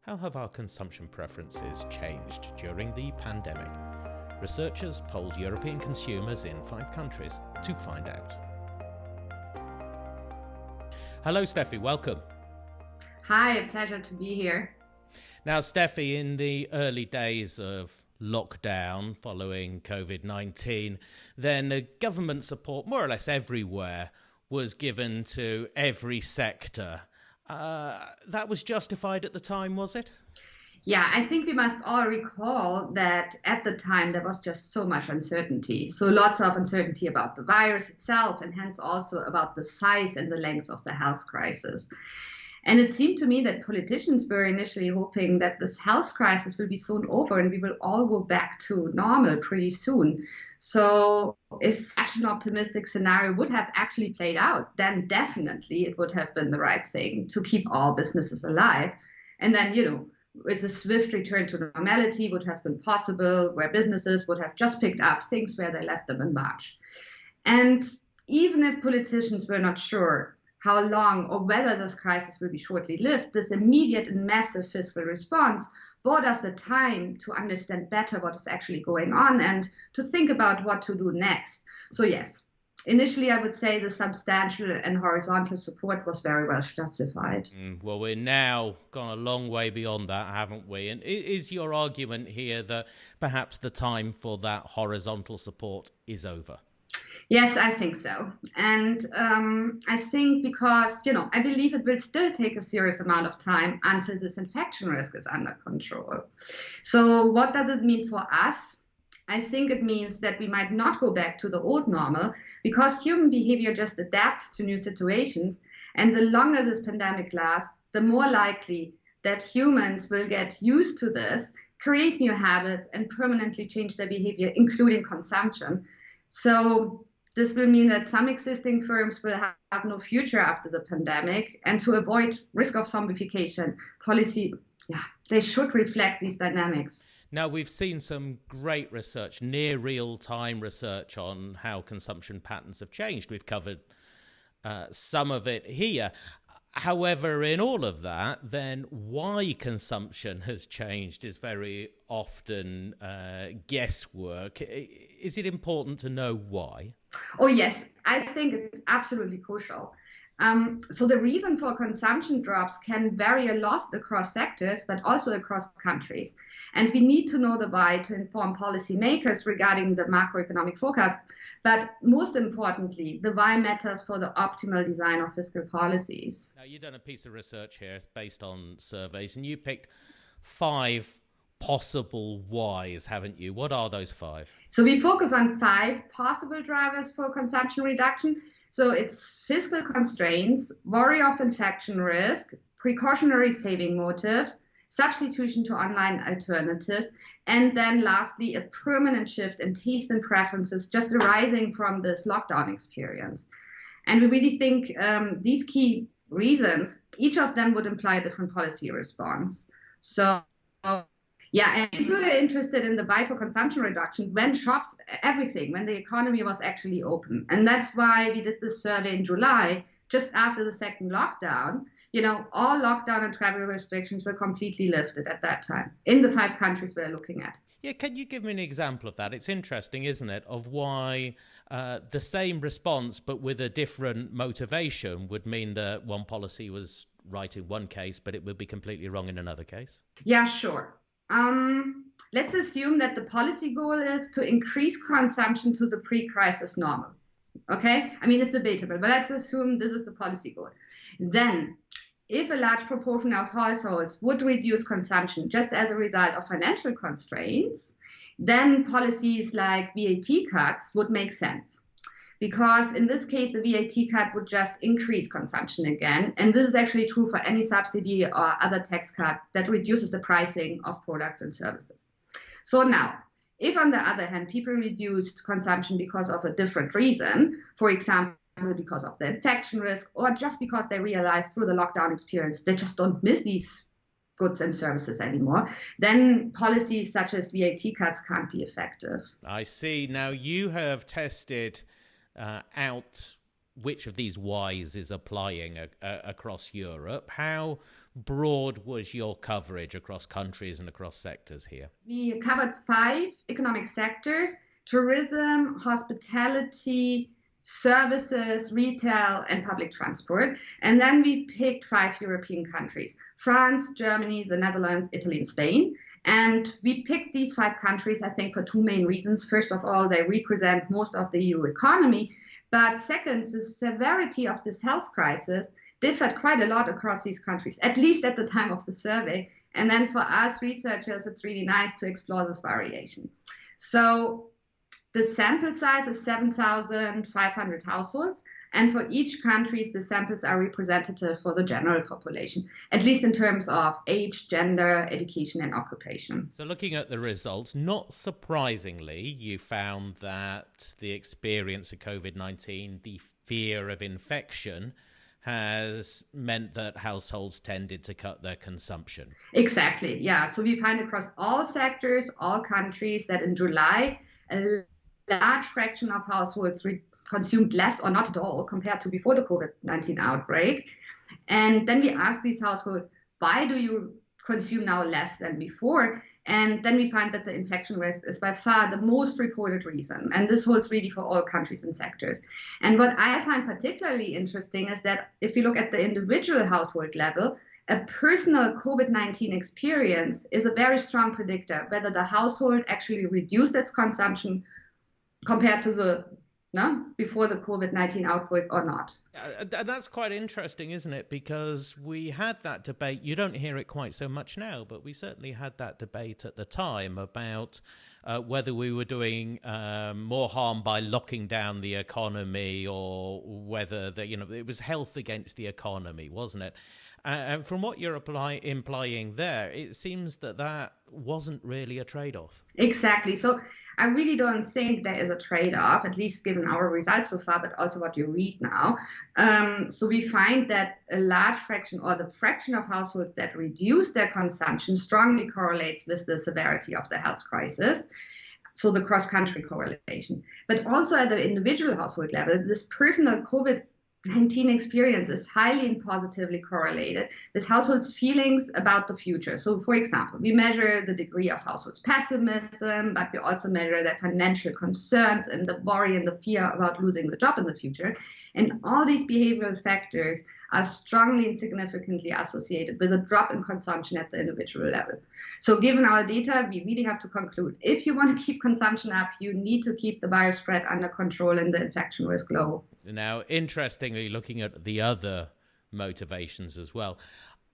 How have our consumption preferences changed during the pandemic? Researchers polled European consumers in 5 countries to find out. Hello, Steffi, welcome. Hi, a pleasure to be here. Now, Steffi, in the early days of lockdown following COVID-19, then government support more or less everywhere was given to every sector. That was justified at the time, was it? Yeah, I think we must all recall that at the time there was just so much uncertainty. So lots of uncertainty about the virus itself and hence also about the size and the length of the health crisis. And it seemed to me that politicians were initially hoping that this health crisis will be soon over and we will all go back to normal pretty soon. So if such an optimistic scenario would have actually played out, then definitely it would have been the right thing to keep all businesses alive. And then, with a swift return to normality would have been possible, where businesses would have just picked up things where they left them in March. And even if politicians were not sure how long or whether this crisis will be shortly lived, this immediate and massive fiscal response bought us the time to understand better what is actually going on and to think about what to do next. So yes, initially I would say the substantial and horizontal support was very well justified. Well, we're now gone a long way beyond that, haven't we? And is your argument here that perhaps the time for that horizontal support is over? Yes, I think so. And I think because, I believe it will still take a serious amount of time until this infection risk is under control. So what does it mean for us? I think it means that we might not go back to the old normal because human behavior just adapts to new situations. And the longer this pandemic lasts, the more likely that humans will get used to this, create new habits, and permanently change their behavior, including consumption. So this will mean that some existing firms will have no future after the pandemic, and to avoid risk of zombification, policy, they should reflect these dynamics. Now, we've seen some great research, near real-time research on how consumption patterns have changed. We've covered some of it here. However, in all of that, then why consumption has changed is very often guesswork. Is it important to know why? Oh, yes, I think it's absolutely crucial. So the reason for consumption drops can vary a lot across sectors, but also across countries. And we need to know the why to inform policymakers regarding the macroeconomic forecast. But most importantly, the why matters for the optimal design of fiscal policies. Now, you've done a piece of research here based on surveys, and you picked 5 possible whys, haven't you? What are those 5? So we focus on 5 possible drivers for consumption reduction. So it's fiscal constraints, worry of infection risk, precautionary saving motives, substitution to online alternatives, and then lastly, a permanent shift in taste and preferences just arising from this lockdown experience. And we really think these key reasons, each of them would imply a different policy response. So and if you were interested in the buy for consumption reduction, when shops, everything, when the economy was actually open. And that's why we did this survey in July, just after the second lockdown. All lockdown and travel restrictions were completely lifted at that time in the 5 countries we're looking at. Yeah, can you give me an example of that? It's interesting, isn't it, of why the same response but with a different motivation would mean that one policy was right in one case, but it would be completely wrong in another case? Yeah, sure. Let's assume that the policy goal is to increase consumption to the pre-crisis normal. Okay? I mean, it's debatable, but let's assume this is the policy goal. Then, if a large proportion of households would reduce consumption just as a result of financial constraints, then policies like VAT cuts would make sense. Because in this case, the VAT cut would just increase consumption again. And this is actually true for any subsidy or other tax cut that reduces the pricing of products and services. So now, if on the other hand, people reduced consumption because of a different reason, for example, because of the infection risk, or just because they realized through the lockdown experience they just don't miss these goods and services anymore, then policies such as VAT cuts can't be effective. I see. Now, you have tested out which of these whys is applying across Europe. How broad was your coverage across countries and across sectors here? We covered 5 economic sectors: tourism, hospitality, services, retail, and public transport. And then we picked 5 European countries: France, Germany, the Netherlands, Italy, and Spain. And we picked these 5 countries, I think, for 2 main reasons. First of all, they represent most of the EU economy. But second, the severity of this health crisis differed quite a lot across these countries, at least at the time of the survey. And then for us researchers, it's really nice to explore this variation. So the sample size is 7,500 households. And for each country, the samples are representative for the general population, at least in terms of age, gender, education, and occupation. So looking at the results, not surprisingly, you found that the experience of COVID-19, the fear of infection, has meant that households tended to cut their consumption. Exactly, yeah. So we find across all sectors, all countries, that in July, a large fraction of households consumed less or not at all compared to before the COVID-19 outbreak. And then we asked these households, why do you consume now less than before? And then we find that the infection risk is by far the most reported reason. And this holds really for all countries and sectors. And what I find particularly interesting is that if you look at the individual household level, a personal COVID-19 experience is a very strong predictor whether the household actually reduced its consumption compared to before the COVID-19 outbreak or not. That's quite interesting, isn't it? Because we had that debate. You don't hear it quite so much now, but we certainly had that debate at the time about whether we were doing more harm by locking down the economy, or whether it was health against the economy, wasn't it? And from what you're implying there, it seems that wasn't really a trade-off. Exactly. So I really don't think there is a trade-off, at least given our results so far, but also what you read now. So we find that a large fraction, or the fraction of households that reduce their consumption, strongly correlates with the severity of the health crisis. So the cross-country correlation. But also at the individual household level, this personal COVID-19 experience is highly and positively correlated with households' feelings about the future. So, for example, we measure the degree of households' pessimism, but we also measure their financial concerns and the worry and the fear about losing the job in the future. And all these behavioral factors are strongly and significantly associated with a drop in consumption at the individual level. So given our data, we really have to conclude, if you want to keep consumption up, you need to keep the virus spread under control and the infection risk low. Now, interestingly, looking at the other motivations as well,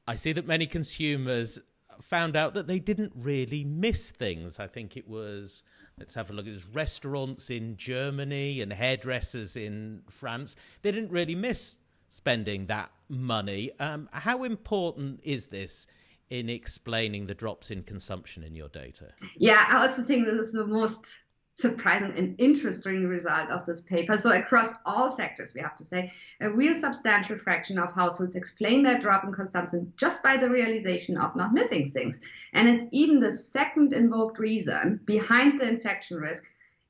I see that many consumers found out that they didn't really miss things. I think it was, let's have a look, it was restaurants in Germany and hairdressers in France. They didn't really miss spending that money. How important is this in explaining the drops in consumption in your data? Yeah, I also think this is the most surprising and interesting result of this paper. So across all sectors, we have to say, a real substantial fraction of households explain their drop in consumption just by the realization of not missing things. And it's even the second invoked reason behind the infection risk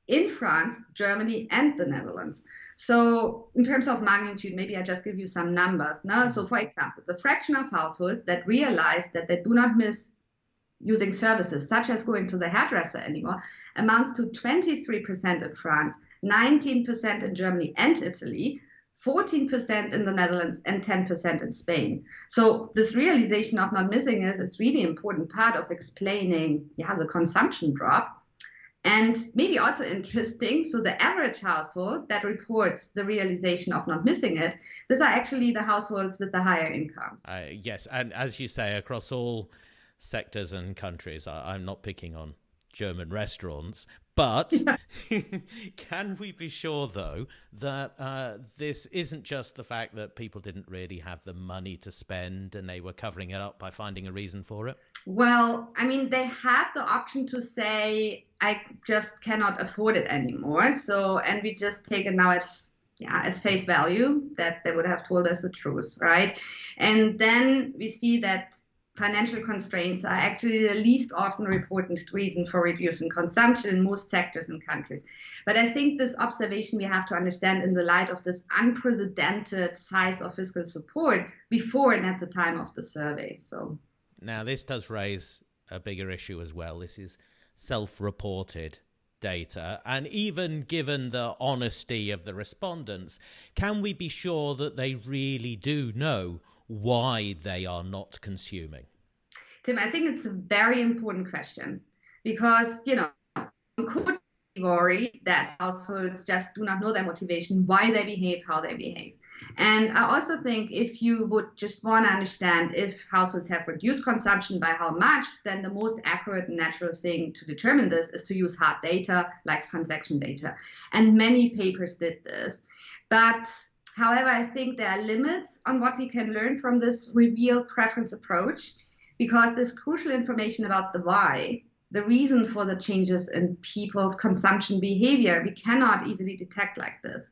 in France, Germany, and the Netherlands. So in terms of magnitude, maybe I just give you some numbers. Now, so for example, the fraction of households that realize that they do not miss using services such as going to the hairdresser anymore amounts to 23% in France, 19% in Germany and Italy, 14% in the Netherlands, and 10% in Spain. So this realization of not missing it is really an important part of explaining the consumption drop. And maybe also interesting, so the average household that reports the realization of not missing it, these are actually the households with the higher incomes. Yes, and as you say, across all sectors and countries, I'm not picking on German restaurants, but can we be sure, though, that this isn't just the fact that people didn't really have the money to spend and they were covering it up by finding a reason for it? Well, I mean, they had the option to say, I just cannot afford it anymore. So, and we just take it now as face value that they would have told us the truth, right? And then we see that financial constraints are actually the least often reported reason for reducing consumption in most sectors and countries. But I think this observation we have to understand in the light of this unprecedented size of fiscal support before and at the time of the survey. So now this does raise a bigger issue as well. This is self-reported data, and even given the honesty of the respondents, can we be sure that they really do know why they are not consuming? Tim, I think it's a very important question because, one could worry that households just do not know their motivation, why they behave, how they behave. And I also think if you would just want to understand if households have reduced consumption by how much, then the most accurate and natural thing to determine this is to use hard data like transaction data. And many papers did this. But however, I think there are limits on what we can learn from this reveal preference approach, because there's crucial information about the why, the reason for the changes in people's consumption behavior, we cannot easily detect like this.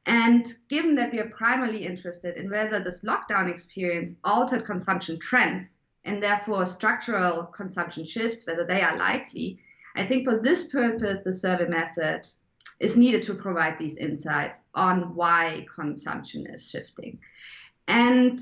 And given that we are primarily interested in whether this lockdown experience altered consumption trends and therefore structural consumption shifts, whether they are likely, I think for this purpose, the survey method is needed to provide these insights on why consumption is shifting. And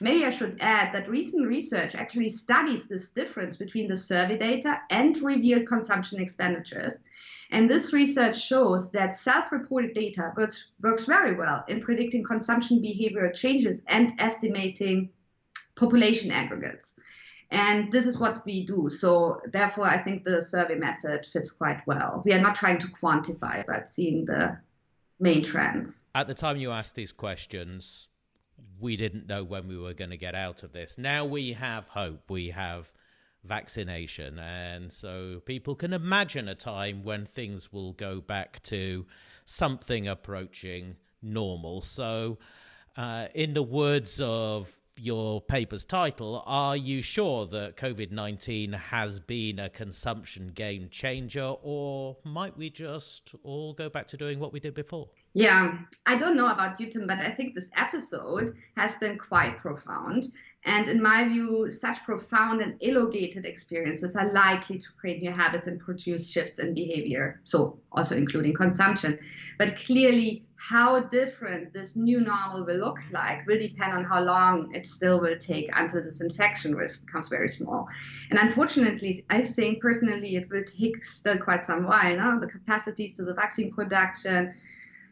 maybe I should add that recent research actually studies this difference between the survey data and revealed consumption expenditures. And this research shows that self-reported data works very well in predicting consumption behavioral changes and estimating population aggregates. And this is what we do. So therefore, I think the survey method fits quite well. We are not trying to quantify, but seeing the main trends. At the time you asked these questions, we didn't know when we were going to get out of this. Now we have hope. We have vaccination. And so people can imagine a time when things will go back to something approaching normal. So in the words of your paper's title, are you sure that COVID-19 has been a consumption game changer, or might we just all go back to doing what we did before? Yeah, I don't know about you, Tim, but I think this episode has been quite profound. And in my view, such profound and elongated experiences are likely to create new habits and produce shifts in behavior, so also including consumption. But clearly, how different this new normal will look like will depend on how long it still will take until this infection risk becomes very small. And unfortunately, I think personally it will take still quite some while. No? The capacities to the vaccine production,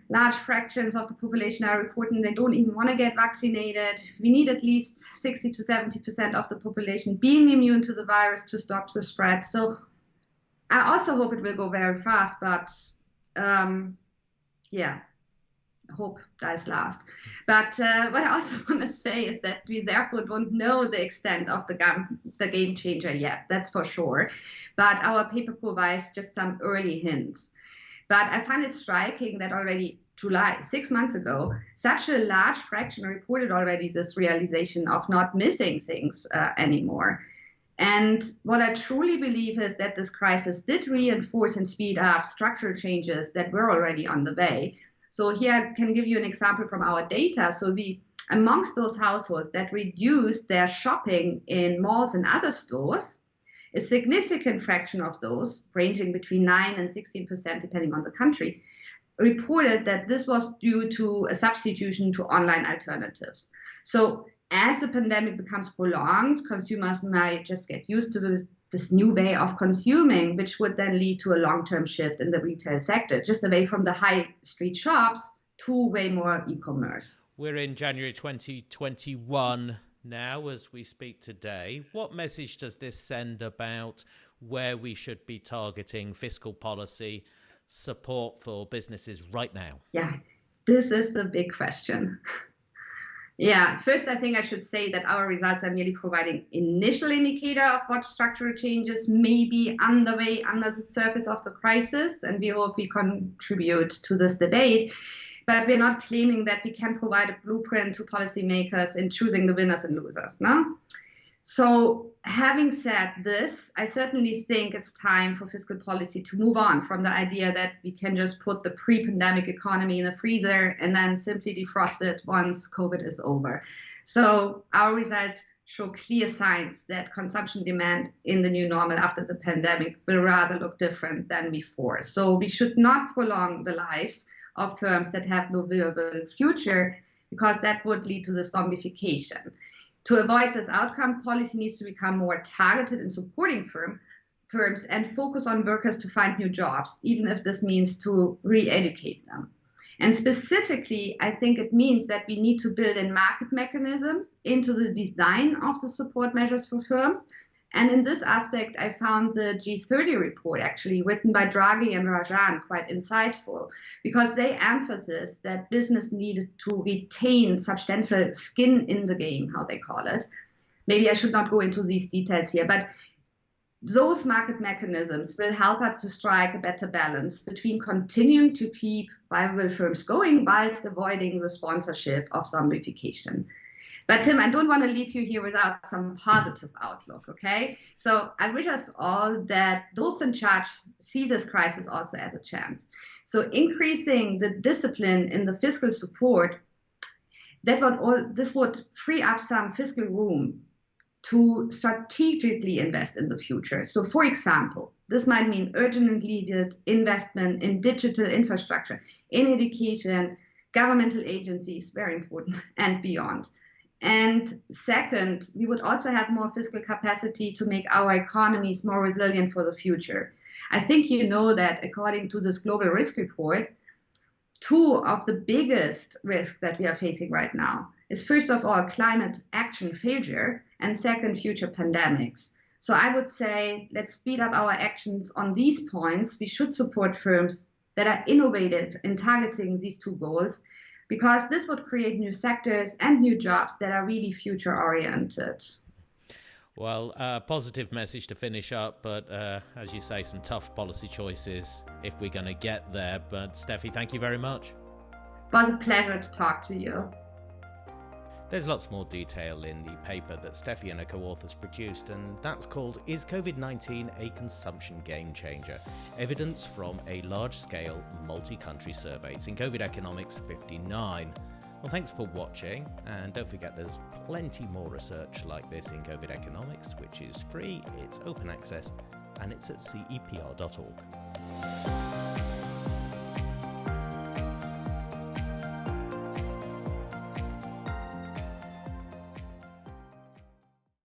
large fractions of the population are reporting they don't even want to get vaccinated. We need at least 60 to 70% of the population being immune to the virus to stop the spread. So I also hope it will go very fast, but hope dies last. But what I also want to say is that we therefore don't know the extent of the game changer yet, that's for sure. But our paper provides just some early hints. But I find it striking that already July, 6 months ago, such a large fraction reported already this realization of not missing things anymore. And what I truly believe is that this crisis did reinforce and speed up structural changes that were already on the way. So here I can give you an example from our data. So amongst those households that reduced their shopping in malls and other stores, a significant fraction of those, ranging between 9 and 16%, depending on the country, reported that this was due to a substitution to online alternatives. So as the pandemic becomes prolonged, consumers might just get used to this new way of consuming, which would then lead to a long-term shift in the retail sector, just away from the high street shops to way more e-commerce. We're in January 2021 now as we speak today. What message does this send about where we should be targeting fiscal policy support for businesses right now? Yeah, this is a big question. Yeah, first, I think I should say that our results are merely providing initial indicator of what structural changes may be underway under the surface of the crisis, and we hope we contribute to this debate. But we're not claiming that we can provide a blueprint to policymakers in choosing the winners and losers, no? So having said this, I certainly think it's time for fiscal policy to move on from the idea that we can just put the pre-pandemic economy in a freezer and then simply defrost it once COVID is over. So our results show clear signs that consumption demand in the new normal after the pandemic will rather look different than before. So we should not prolong the lives of firms that have no viable future, because that would lead to the zombification. To avoid this outcome, policy needs to become more targeted in supporting firms and focus on workers to find new jobs, even if this means to re-educate them. And specifically, I think it means that we need to build in market mechanisms into the design of the support measures for firms. And in this aspect, I found the G30 report, actually written by Draghi and Rajan, quite insightful, because they emphasize that business needed to retain substantial skin in the game, how they call it. Maybe I should not go into these details here, but those market mechanisms will help us to strike a better balance between continuing to keep viable firms going whilst avoiding the sponsorship of zombification. But Tim, I don't want to leave you here without some positive outlook, okay? So I wish us all that those in charge see this crisis also as a chance. So increasing the discipline in the fiscal support, this would free up some fiscal room to strategically invest in the future. So for example, this might mean urgently needed investment in digital infrastructure, in education, governmental agencies, very important, and beyond. And second, we would also have more fiscal capacity to make our economies more resilient for the future. I think you know that according to this global risk report, two of the biggest risks that we are facing right now is, first of all, climate action failure, and second, future pandemics. So I would say, let's speed up our actions on these points. We should support firms that are innovative in targeting these two goals, because this would create new sectors and new jobs that are really future oriented. Well, positive message to finish up, but as you say, some tough policy choices if we're going to get there. But Steffi, thank you very much. It was a pleasure to talk to you. There's lots more detail in the paper that Steffi and her co-authors produced, and that's called Is COVID-19 a Consumption Game Changer? Evidence from a Large-Scale Multi-Country Survey. It's in COVID Economics 59. Well, thanks for watching, and don't forget there's plenty more research like this in COVID Economics, which is free, it's open access, and it's at cepr.org.